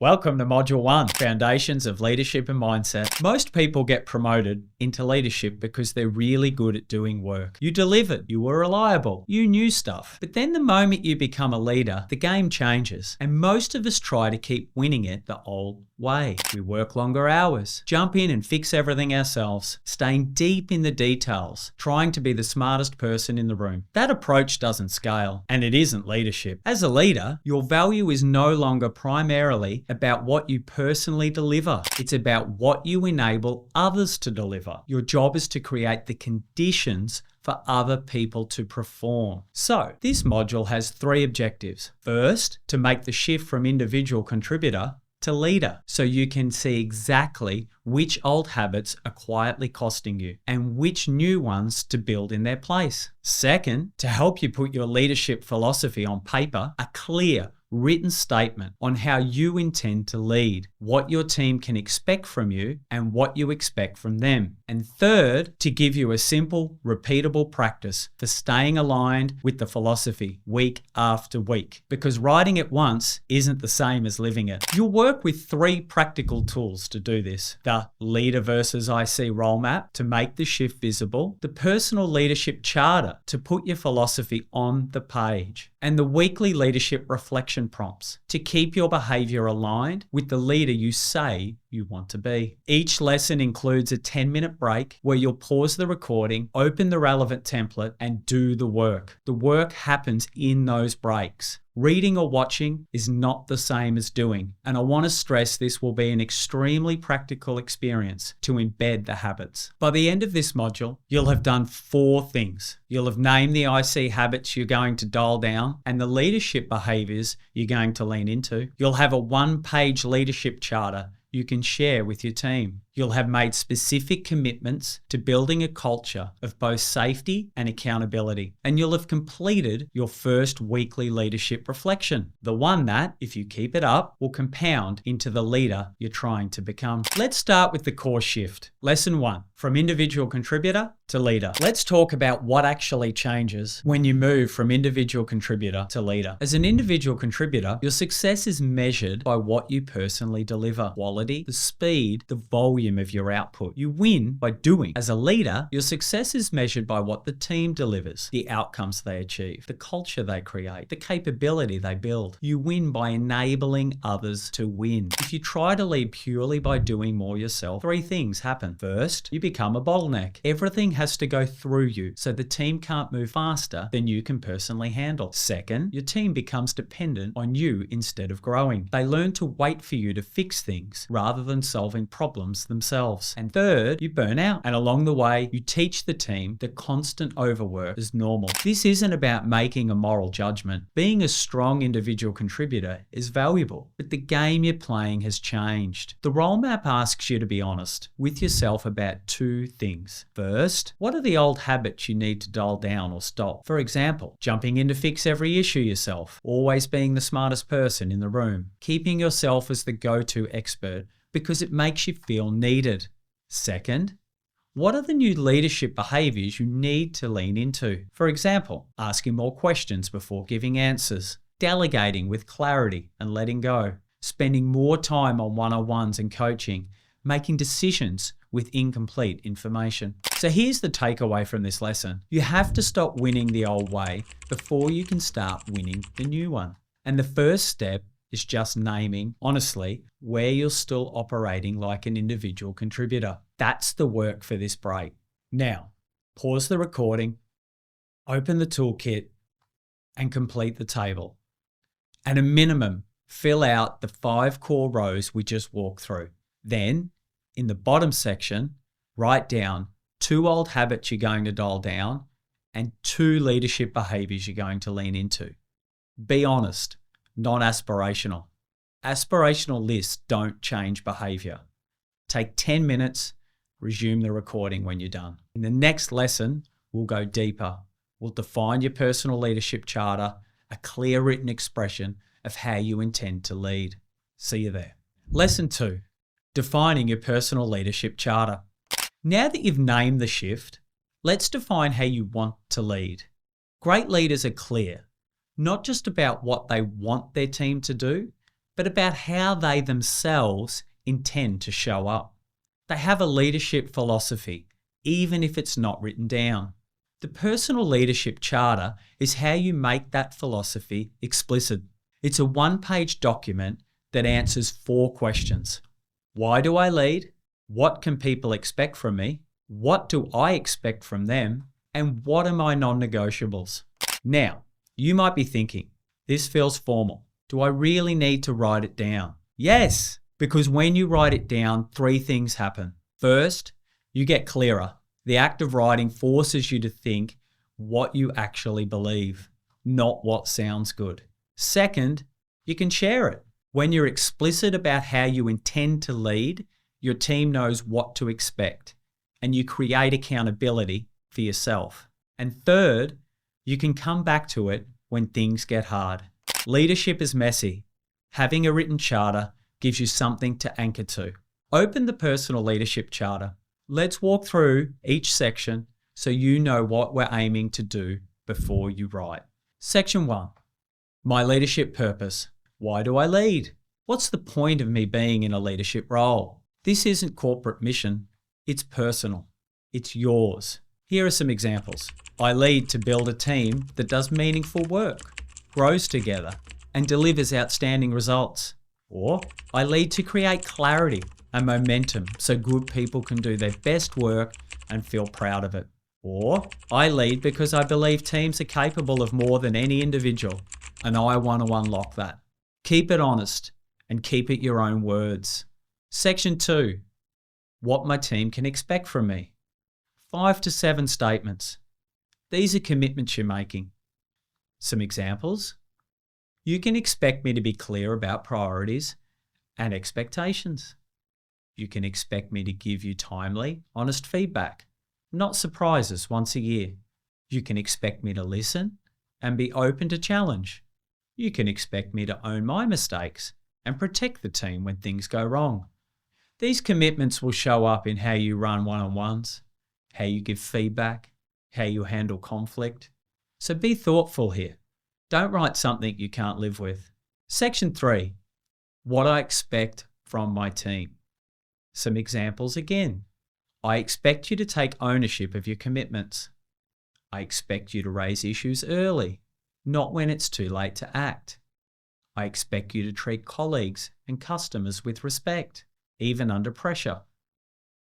Welcome to Module 1, Foundations of Leadership and Mindset. Most people get promoted into leadership because they're really good at doing work. You delivered, you were reliable, you knew stuff. But then the moment you become a leader, the game changes. And most of us try to keep winning it the old way. We work longer hours, jump in and fix everything ourselves, staying deep in the details, trying to be the smartest person in the room. That approach doesn't scale, and it isn't leadership. As a leader, your value is no longer primarily about what you personally deliver. It's about what you enable others to deliver. Your job is to create the conditions for other people to perform. So, this module has 3 objectives. First, to make the shift from individual contributor to leader, so you can see exactly which old habits are quietly costing you and which new ones to build in their place. Second, to help you put your leadership philosophy on paper, a clear, written statement on how you intend to lead, what your team can expect from you, and what you expect from them. And third, to give you a simple, repeatable practice for staying aligned with the philosophy week after week, because writing it once isn't the same as living it. You'll work with 3 practical tools to do this: the Leader versus IC role map to make the shift visible, the Personal Leadership Charter to put your philosophy on the page, and the weekly leadership reflection prompts to keep your behavior aligned with the leader you say you want to be. Each lesson includes a 10-minute break where you'll pause the recording, open the relevant template, and do the work. The work happens in those breaks. Reading or watching is not the same as doing, and I want to stress this will be an extremely practical experience to embed the habits. By the end of this module, you'll have done 4 things. You'll have named the IC habits you're going to dial down and the leadership behaviors you're going to lean into. You'll have a 1-page leadership charter you can share with your team. You'll have made specific commitments to building a culture of both safety and accountability. And you'll have completed your first weekly leadership reflection, the one that, if you keep it up, will compound into the leader you're trying to become. Let's start with the core shift. Lesson 1, from individual contributor to leader. Let's talk about what actually changes when you move from individual contributor to leader. As an individual contributor, your success is measured by what you personally deliver: quality, the speed, the volume of your output. You win by doing. As a leader, your success is measured by what the team delivers, the outcomes they achieve, the culture they create, the capability they build. You win by enabling others to win. If you try to lead purely by doing more yourself, 3 things happen. First, you become a bottleneck. Everything has to go through you, so the team can't move faster than you can personally handle. Second, your team becomes dependent on you instead of growing. They learn to wait for you to fix things rather than solving problems themselves. And third, you burn out. And along the way, you teach the team that constant overwork is normal. This isn't about making a moral judgment. Being a strong individual contributor is valuable, but the game you're playing has changed. The role map asks you to be honest with yourself about 2 things. First, what are the old habits you need to dial down or stop? For example, jumping in to fix every issue yourself, always being the smartest person in the room, keeping yourself as the go-to expert because it makes you feel needed. Second, what are the new leadership behaviors you need to lean into? For example, asking more questions before giving answers, delegating with clarity and letting go, spending more time on one-on-ones and coaching, making decisions with incomplete information. So here's the takeaway from this lesson. You have to stop winning the old way before you can start winning the new one. And the first step is just naming, honestly, where you're still operating like an individual contributor. That's the work for this break. Now, pause the recording, open the toolkit, and complete the table. At a minimum, fill out the 5 core rows we just walked through. Then, in the bottom section, write down 2 old habits you're going to dial down and 2 leadership behaviors you're going to lean into. Be honest, not aspirational. Aspirational lists don't change behavior. Take 10 minutes, resume the recording when you're done. In the next lesson, we'll go deeper. We'll define your personal leadership charter, a clear written expression of how you intend to lead. See you there. Lesson 2, defining your personal leadership charter. Now that you've named the shift, let's define how you want to lead. Great leaders are clear, not just about what they want their team to do, but about how they themselves intend to show up. They have a leadership philosophy, even if it's not written down. The personal leadership charter is how you make that philosophy explicit. It's a one-page document that answers 4 questions. Why do I lead? What can people expect from me? What do I expect from them? And what are my non-negotiables? Now, you might be thinking, this feels formal. Do I really need to write it down? Yes, because when you write it down, 3 things happen. First, you get clearer. The act of writing forces you to think what you actually believe, not what sounds good. Second, you can share it. When you're explicit about how you intend to lead, your team knows what to expect, and you create accountability for yourself. And third, you can come back to it when things get hard. Leadership is messy. Having a written charter gives you something to anchor to. Open the personal leadership charter. Let's walk through each section so you know what we're aiming to do before you write. Section 1. My leadership purpose. Why do I lead? What's the point of me being in a leadership role? This isn't corporate mission. It's personal. It's yours. Here are some examples. I lead to build a team that does meaningful work, grows together, and delivers outstanding results. Or I lead to create clarity and momentum so good people can do their best work and feel proud of it. Or I lead because I believe teams are capable of more than any individual, and I want to unlock that. Keep it honest and keep it your own words. Section 2. What my team can expect from me. 5 to 7 statements. These are commitments you're making. Some examples. You can expect me to be clear about priorities and expectations. You can expect me to give you timely, honest feedback, not surprises once a year. You can expect me to listen and be open to challenge. You can expect me to own my mistakes and protect the team when things go wrong. These commitments will show up in how you run one-on-ones, how you give feedback, how you handle conflict. So be thoughtful here. Don't write something you can't live with. Section 3. What I expect from my team. Some examples again. I expect you to take ownership of your commitments. I expect you to raise issues early, not when it's too late to act. I expect you to treat colleagues and customers with respect, even under pressure.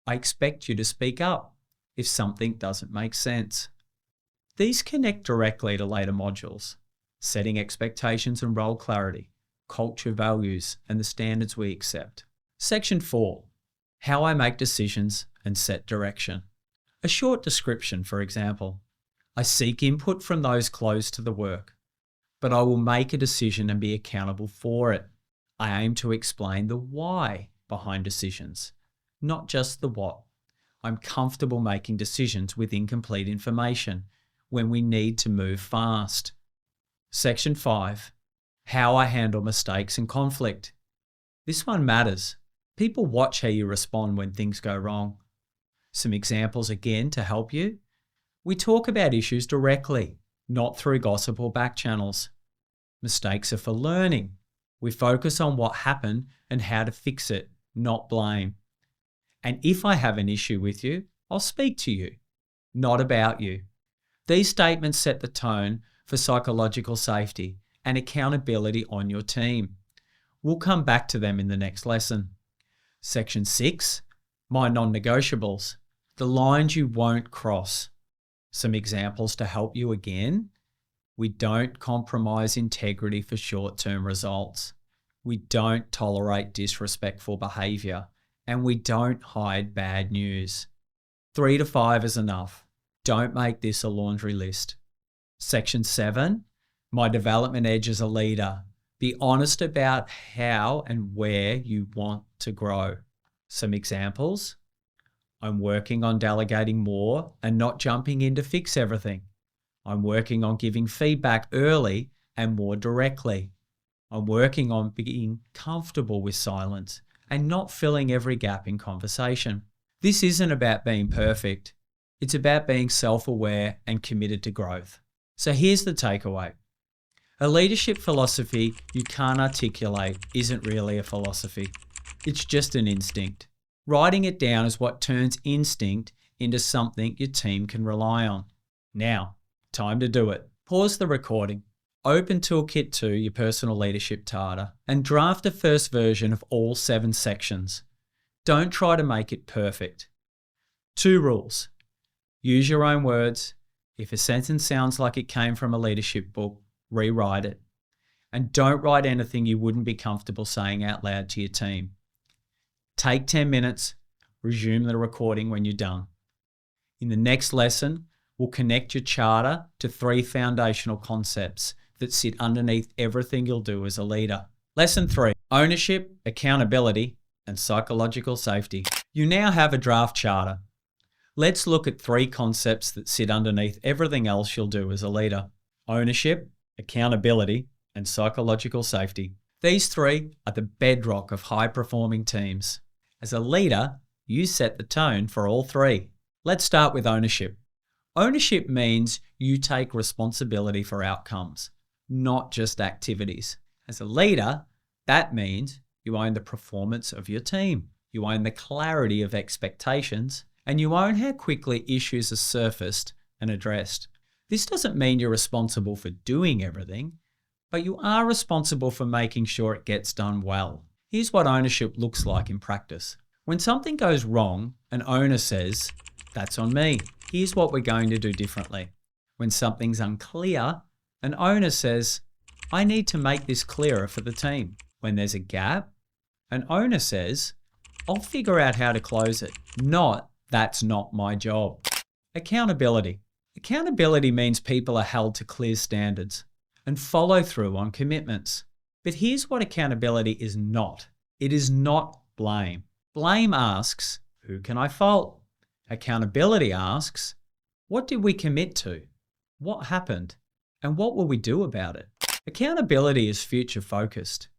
I expect you to speak up if something doesn't make sense. These connect directly to later modules, setting expectations and role clarity, culture values, and the standards we accept. Section 4. How I make decisions and set direction. A short description, for example. I seek input from those close to the work, but I will make a decision and be accountable for it. I aim to explain the why behind decisions, not just the what. I'm comfortable making decisions with incomplete information when we need to move fast. Section 5. How I handle mistakes and conflict. This one matters. People watch how you respond when things go wrong. Some examples again to help you. We talk about issues directly, not through gossip or back channels. Mistakes are for learning. We focus on what happened and how to fix it, not blame. And if I have an issue with you, I'll speak to you, not about you. These statements set the tone for psychological safety and accountability on your team. We'll come back to them in the next lesson. Section 6, my non-negotiables, the lines you won't cross. Some examples to help you again. We don't compromise integrity for short-term results. We don't tolerate disrespectful behaviour, and we don't hide bad news. 3 to 5 is enough. Don't make this a laundry list. Section 7, my development edge as a leader. Be honest about how and where you want to grow. Some examples. I'm working on delegating more and not jumping in to fix everything. I'm working on giving feedback early and more directly. I'm working on being comfortable with silence and not filling every gap in conversation. This isn't about being perfect. It's about being self-aware and committed to growth. So here's the takeaway. A leadership philosophy you can't articulate isn't really a philosophy. It's just an instinct. Writing it down is what turns instinct into something your team can rely on. Now, time to do it. Pause the recording. Open Toolkit 2, your personal leadership charter, and draft a first version of all 7 sections. Don't try to make it perfect. 2 rules. Use your own words. If a sentence sounds like it came from a leadership book, rewrite it. And don't write anything you wouldn't be comfortable saying out loud to your team. Take 10 minutes, resume the recording when you're done. In the next lesson, we'll connect your charter to 3 foundational concepts that sit underneath everything you'll do as a leader. Lesson 3, ownership, accountability, and psychological safety. You now have a draft charter. Let's look at 3 concepts that sit underneath everything else you'll do as a leader. Ownership, accountability, and psychological safety. These 3 are the bedrock of high-performing teams. As a leader, you set the tone for all 3. Let's start with ownership. Ownership means you take responsibility for outcomes, not just activities. As a leader, that means you own the performance of your team, you own the clarity of expectations, and you own how quickly issues are surfaced and addressed. This doesn't mean you're responsible for doing everything, but you are responsible for making sure it gets done well. Here's what ownership looks like in practice. When something goes wrong, an owner says, "That's on me. Here's what we're going to do differently." When something's unclear, an owner says, "I need to make this clearer for the team." When there's a gap, an owner says, "I'll figure out how to close it," not "That's not my job." Accountability. Accountability means people are held to clear standards and follow through on commitments. But here's what accountability is not. It is not blame. Blame asks, "Who can I fault?" Accountability asks, "What did we commit to? What happened? And what will we do about it?" Accountability is future focused.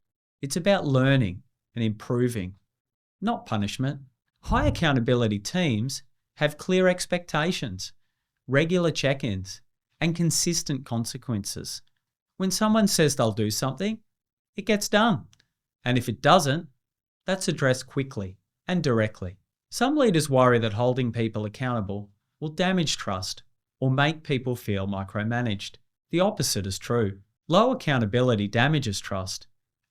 It's about learning and improving, not punishment. High accountability teams have clear expectations, regular check-ins, and consistent consequences. When someone says they'll do something, it gets done. And if it doesn't, that's addressed quickly and directly. Some leaders worry that holding people accountable will damage trust or make people feel micromanaged. The opposite is true. Low accountability damages trust,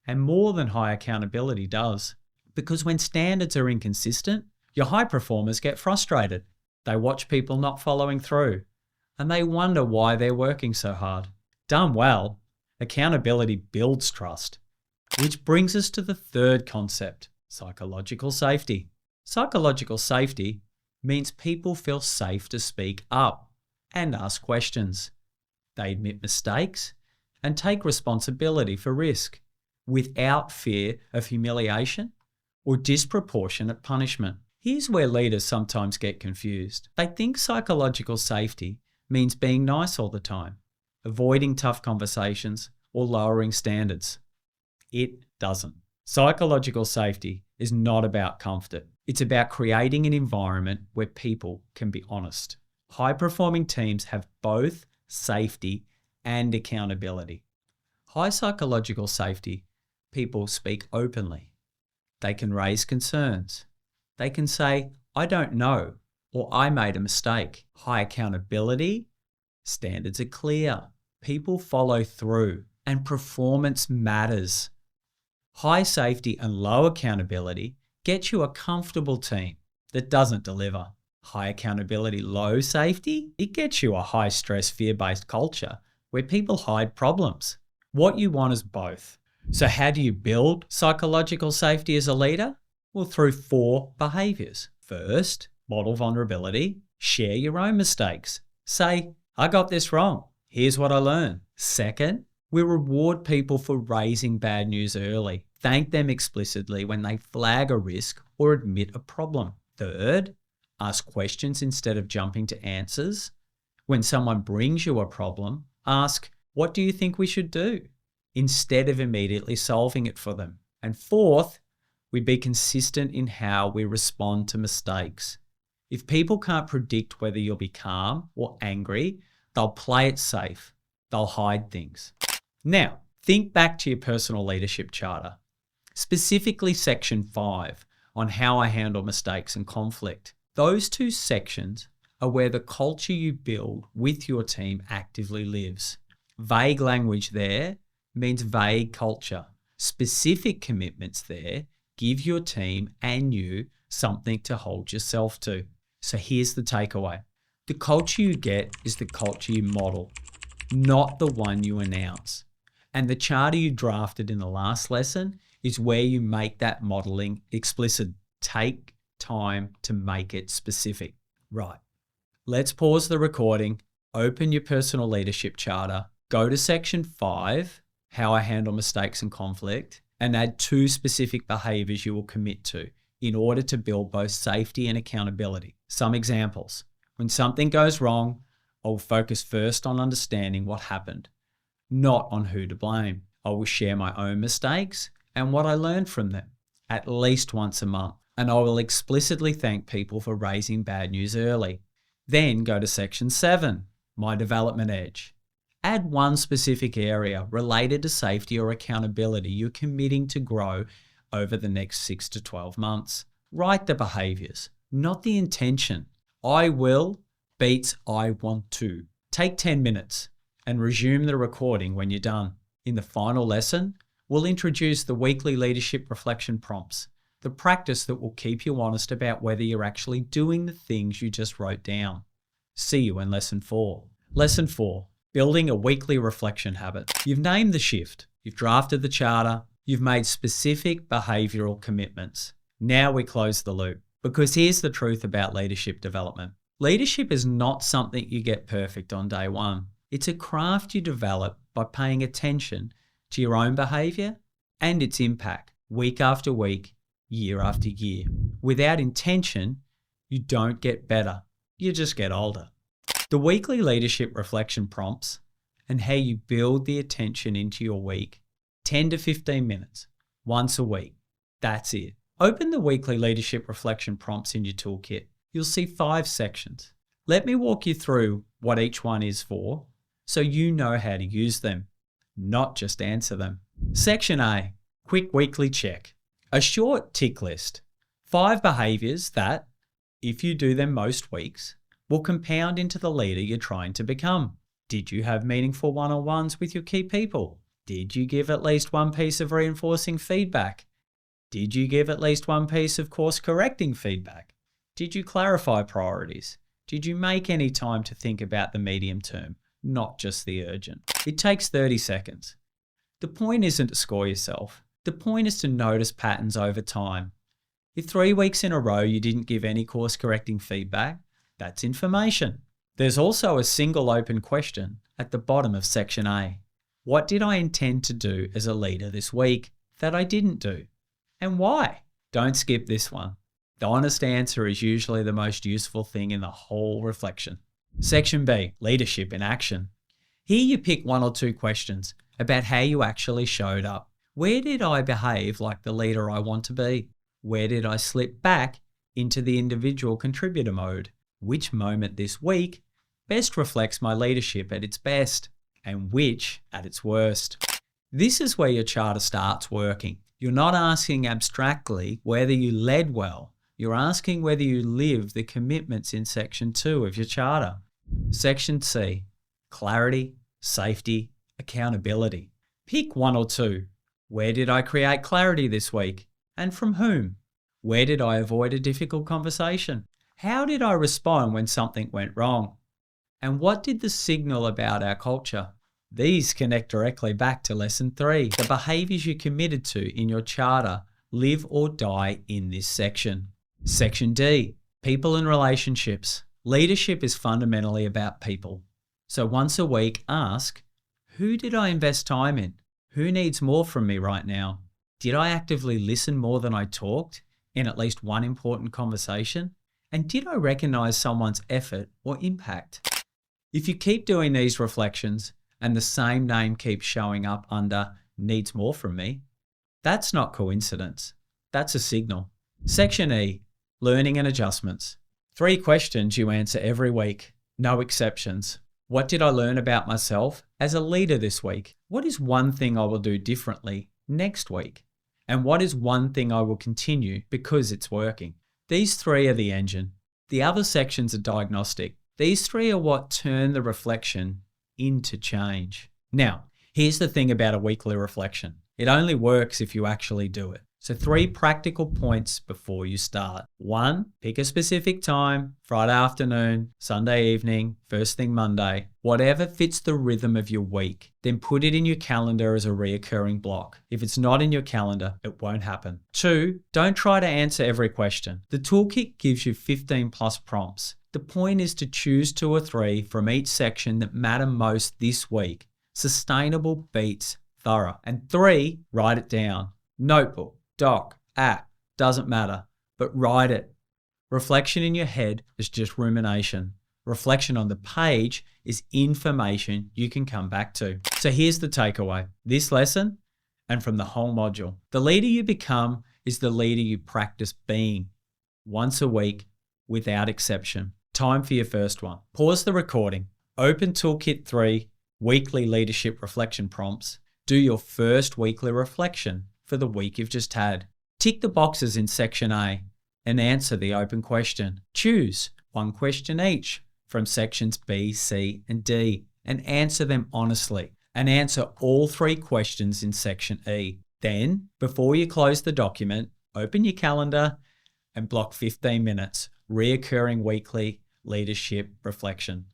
and more than high accountability does. Because when standards are inconsistent, your high performers get frustrated. They watch people not following through, and they wonder why they're working so hard. Done well, accountability builds trust. Which brings us to the 3rd concept, psychological safety. Psychological safety means people feel safe to speak up and ask questions. They admit mistakes and take responsibility for risk without fear of humiliation or disproportionate punishment. Here's where leaders sometimes get confused. They think psychological safety means being nice all the time, avoiding tough conversations, or lowering standards. It doesn't. Psychological safety is not about comfort. It's about creating an environment where people can be honest. High-performing teams have both safety and accountability. High psychological safety, people speak openly. They can raise concerns. They can say, "I don't know," or "I made a mistake." High accountability, standards are clear. People follow through and performance matters. High safety and low accountability get you a comfortable team that doesn't deliver. High accountability, low safety, it gets you a high stress, fear-based culture where people hide problems. What you want is both. So how do you build psychological safety as a leader? Well, through 4 behaviors. First, model vulnerability. Share your own mistakes. Say, "I got this wrong. Here's what I learned." Second, we reward people for raising bad news early. Thank them explicitly when they flag a risk or admit a problem. Third, ask questions instead of jumping to answers. When someone brings you a problem, ask, "What do you think we should do?" instead of immediately solving it for them. And fourth, we be consistent in how we respond to mistakes. If people can't predict whether you'll be calm or angry, they'll play it safe. They'll hide things. Now, think back to your personal leadership charter, specifically section 5 on how I handle mistakes and conflict. Those two sections are where the culture you build with your team actively lives. Vague language there means vague culture. Specific commitments there give your team and you something to hold yourself to. So here's the takeaway. The culture you get is the culture you model, not the one you announce. And the charter you drafted in the last lesson is where you make that modeling explicit. Take time to make it specific. Right. Let's pause the recording, open your personal leadership charter, go to section 5, how I handle mistakes and conflict, and add 2 specific behaviors you will commit to in order to build both safety and accountability. Some examples. When something goes wrong, I will focus first on understanding what happened, not on who to blame. I will share my own mistakes and what I learned from them at least once a month. And I will explicitly thank people for raising bad news early. Then go to section 7, my development edge. Add one specific area related to safety or accountability you're committing to grow over the next 6 to 12 months. Write the behaviors, not the intention. I will beats I want to. Take 10 minutes and resume the recording when you're done. In the final lesson, we'll introduce the weekly leadership reflection prompts, the practice that will keep you honest about whether you're actually doing the things you just wrote down. See you in lesson 4. Lesson 4, building a weekly reflection habit. You've named the shift, you've drafted the charter, you've made specific behavioral commitments. Now we close the loop, because here's the truth about leadership development. Leadership is not something you get perfect on day one. It's a craft you develop by paying attention to your own behavior and its impact week after week, year after year. Without intention, you don't get better. You just get older. The weekly leadership reflection prompts and how you build the attention into your week, 10 to 15 minutes, once a week. That's it. Open the weekly leadership reflection prompts in your toolkit. You'll see 5 sections. Let me walk you through what each one is for so you know how to use them, not just answer them. Section A, quick weekly check. A short tick list. 5 behaviors that, if you do them most weeks, will compound into the leader you're trying to become. Did you have meaningful one-on-ones with your key people? Did you give at least one piece of reinforcing feedback? Did you give at least one piece of course-correcting feedback? Did you clarify priorities? Did you make any time to think about the medium term, not just the urgent? It takes 30 seconds. The point isn't to score yourself. The point is to notice patterns over time. If 3 weeks in a row you didn't give any course-correcting feedback, that's information. There's also a single open question at the bottom of section A. What did I intend to do as a leader this week that I didn't do? And why? Don't skip this one. The honest answer is usually the most useful thing in the whole reflection. Section B, leadership in action. Here you pick 1 or 2 questions about how you actually showed up. Where did I behave like the leader I want to be? Where did I slip back into the individual contributor mode? Which moment this week best reflects my leadership at its best, and which at its worst? This is where your charter starts working. You're not asking abstractly whether you led well. You're asking whether you live the commitments in section 2 of your charter. Section C, clarity, safety, accountability. Pick 1 or 2. Where did I create clarity this week? And from whom? Where did I avoid a difficult conversation? How did I respond when something went wrong? And what did this signal about our culture? These connect directly back to lesson 3. The behaviors you committed to in your charter live or die in this section. Section D, people and relationships. Leadership is fundamentally about people. So once a week, ask, who did I invest time in? Who needs more from me right now? Did I actively listen more than I talked in at least one important conversation? And did I recognize someone's effort or impact? If you keep doing these reflections and the same name keeps showing up under needs more from me, that's not coincidence. That's a signal. Section E, learning and adjustments. 3 questions you answer every week, no exceptions. What did I learn about myself as a leader this week? What is one thing I will do differently next week? And what is one thing I will continue because it's working? These three are the engine. The other sections are diagnostic. These three are what turn the reflection into change. Now, here's the thing about a weekly reflection. It only works if you actually do it. So 3 practical points before you start. 1, pick a specific time, Friday afternoon, Sunday evening, first thing Monday, whatever fits the rhythm of your week. Then put it in your calendar as a reoccurring block. If it's not in your calendar, it won't happen. 2, don't try to answer every question. The toolkit gives you 15 plus prompts. The point is to choose 2 or 3 from each section that matter most this week. Sustainable beats thorough. And 3, write it down. Notebook, doc, app, doesn't matter, but write it. Reflection in your head is just rumination. Reflection on the page is information you can come back to. So here's the takeaway. This lesson and from the whole module. The leader you become is the leader you practice being once a week without exception. Time for your first one. Pause the recording. Open Toolkit 3 weekly leadership reflection prompts. Do your first weekly reflection for the week you've just had. Tick the boxes in section A and answer the open question. Choose 1 question each from sections B, C, and D and answer them honestly. And answer all 3 questions in section E. Then, before you close the document, open your calendar and block 15 minutes, reoccurring weekly leadership reflection.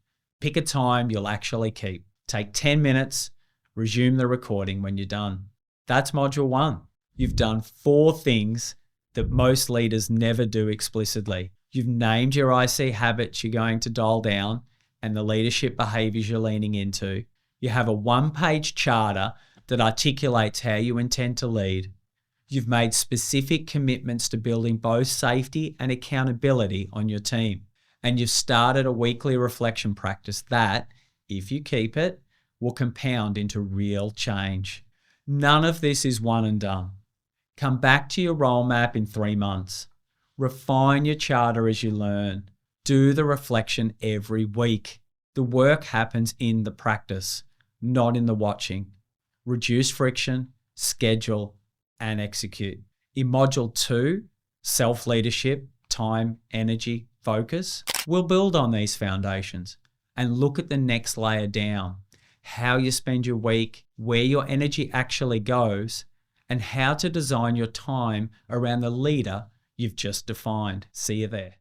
Pick a time you'll actually keep. Take 10 minutes, resume the recording when you're done. That's module 1. You've done 4 things that most leaders never do explicitly. You've named your IC habits you're going to dial down and the leadership behaviors you're leaning into. You have a 1-page charter that articulates how you intend to lead. You've made specific commitments to building both safety and accountability on your team. And you've started a weekly reflection practice that, if you keep it, will compound into real change. None of this is one and done. Come back to your role map in 3 months. Refine your charter as you learn. Do the reflection every week. The work happens in the practice, not in the watching. Reduce friction, schedule, and execute. In Module 2, self-leadership, time, energy, focus, we'll build on these foundations and look at the next layer down. How you spend your week, where your energy actually goes, and how to design your time around the leader you've just defined. See you there.